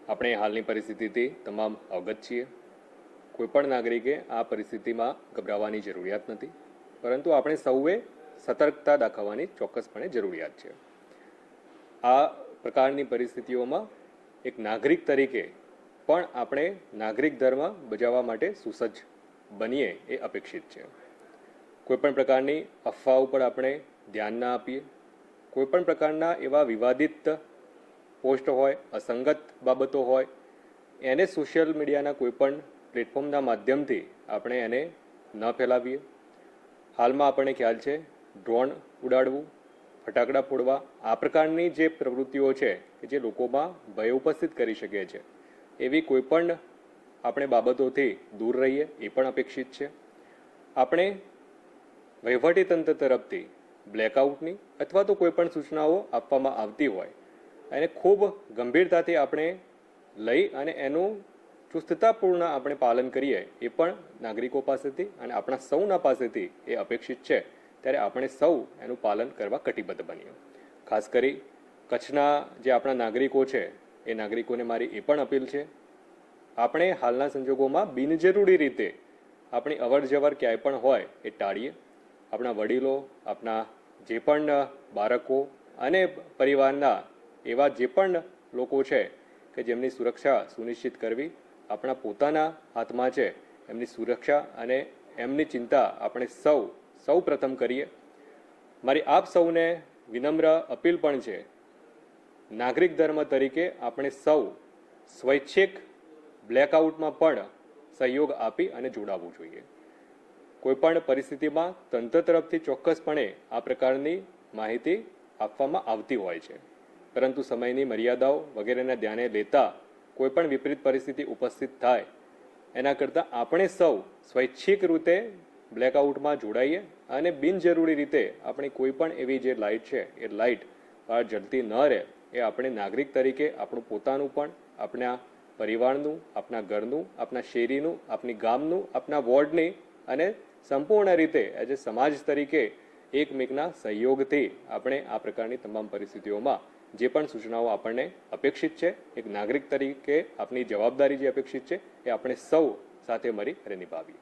આપણે હાલની પરિસ્થિતિથી તમામ અવગત છીએ. કોઈપણ નાગરિકે આ પરિસ્થિતિમાં ગભરાવાની જરૂરિયાત નથી, પરંતુ આપણે સૌએ સતર્કતા દાખવવાની ચોક્કસપણે જરૂરિયાત છે. આ પ્રકારની પરિસ્થિતિઓમાં એક નાગરિક તરીકે પણ આપણે નાગરિક ધર્મ બજાવવા માટે સુસજ્જ બનીએ એ અપેક્ષિત છે. કોઈપણ પ્રકારની અફવા ઉપર આપણે ધ્યાન ના આપીએ. કોઈપણ પ્રકારના એવા વિવાદિત પોસ્ટ હોય, અસંગત બાબતો હોય, એને સોશિયલ મીડિયાના કોઈપણ પ્લેટફોર્મના માધ્યમથી આપણે એને ન ફેલાવીએ. હાલમાં આપણને ખ્યાલ છે, ડ્રોન ઉડાડવું, ફટાકડા ફોડવા, આ પ્રકારની જે પ્રવૃત્તિઓ છે કે જે લોકોમાં ભય ઉપસ્થિત કરી શકે છે, એવી કોઈપણ આપણે બાબતોથી દૂર રહીએ એ પણ અપેક્ષિત છે. આપણે વહીવટીતંત્ર તરફથી બ્લેકઆઉટની અથવા તો કોઈપણ સૂચનાઓ આપવામાં આવતી હોય એને ખૂબ ગંભીરતાથી આપણે લઈ અને એનું ચુસ્તતાપૂર્ણ આપણે પાલન કરીએ એ પણ નાગરિકો પાસેથી અને આપણા સૌના પાસેથી એ અપેક્ષિત છે. ત્યારે આપણે સૌ એનું પાલન કરવા કટિબદ્ધ બનીએ. ખાસ કરી કચ્છના જે આપણા નાગરિકો છે એ નાગરિકોને મારી એ પણ અપીલ છે, આપણે હાલના સંજોગોમાં બિનજરૂરી રીતે આપણી અવર જવર ક્યાંય પણ હોય એ ટાળીએ. આપણા વડીલો, આપણા જે પણ બાળકો અને પરિવારના એવા જે પણ લોકો છે કે જેમની સુરક્ષા સુનિશ્ચિત કરવી આપણા પોતાના હાથમાં છે. એમની સુરક્ષા અને એમની ચિંતા આપણે સૌ પ્રથમ કરીએ. મારી આપ સૌને વિનમ્ર અપીલ પણ છે, નાગરિક ધર્મ તરીકે આપણે સૌ સ્વૈચ્છિક બ્લેકઆઉટમાં પણ સહયોગ આપી અને જોડાવવું જોઈએ. કોઈપણ પરિસ્થિતિમાં તંત્ર તરફથી ચોક્કસપણે આ પ્રકારની માહિતી આપવામાં આવતી હોય છે, પરંતુ સમયની મર્યાદાઓ વગેરેને ધ્યાને લેતા કોઈપણ વિપરીત પરિસ્થિતિ ઉપસ્થિત થાય એના કરતાં આપણે સૌ સ્વૈચ્છિક રીતે બ્લેકઆઉટમાં જોડાઈએ અને બિનજરૂરી રીતે આપણી કોઈપણ એવી જે લાઇટ છે એ લાઇટ બહાર જલતી ન રહે એ આપણે નાગરિક તરીકે આપણું પોતાનું પણ, આપણા પરિવારનું, આપણા ઘરનું, આપણા શેરીનું, આપણી ગામનું, આપણા વોર્ડની અને સંપૂર્ણ રીતે એઝ એ સમાજ તરીકે એકમેકના સહયોગથી આપણે આ પ્રકારની તમામ પરિસ્થિતિઓમાં જે પણ સૂચનાઓ આપણને અપેક્ષિત છે, એક નાગરિક તરીકે આપણી જવાબદારી જે અપેક્ષિત છે એ આપણે સૌ સાથે મળી અને નિભાવીએ.